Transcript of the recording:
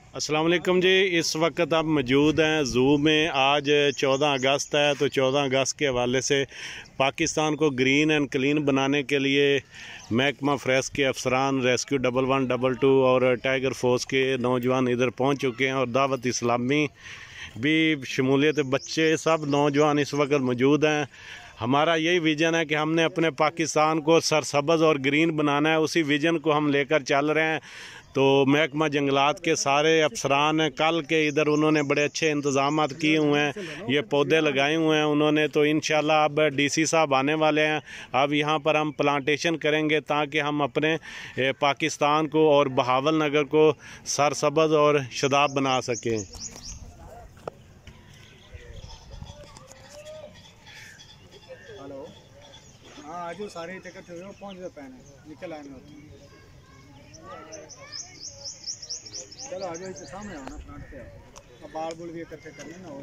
अस्सलाम वालेकुम जी। इस वक्त आप मौजूद हैं ज़ू में। आज 14 अगस्त है, तो 14 अगस्त के हवाले से पाकिस्तान को ग्रीन एंड क्लीन बनाने के लिए महकमा फ्रेश के अफसरान, रेस्क्यू 1112 और टाइगर फोर्स के नौजवान इधर पहुंच चुके हैं और दावत इस्लामी भी शमूलियत, बच्चे सब नौजवान इस वक्त मौजूद हैं। हमारा यही विज़न है कि हमने अपने पाकिस्तान को सरसब्ज़ और ग्रीन बनाना है। उसी विज़न को हम लेकर चल रहे हैं। तो महकमा जंगलात के सारे अफसरान हैं, कल के इधर उन्होंने बड़े अच्छे इंतज़ाम किए हुए हैं, ये पौधे लगाए हुए हैं उन्होंने। तो इंशाल्लाह अब डीसी साहब आने वाले हैं, अब यहाँ पर हम प्लांटेशन करेंगे ताकि हम अपने पाकिस्तान को और बहावल नगर को सरसब्ज़ और शदाब बना सकें। हेलो, हाँ आज सारे टिकट पहुँच गए, पैन निकल आए में। चलो आज सामने आओ ना, फ्रंट पे आओ। बाल बुल भी इकट्ठे करने ना और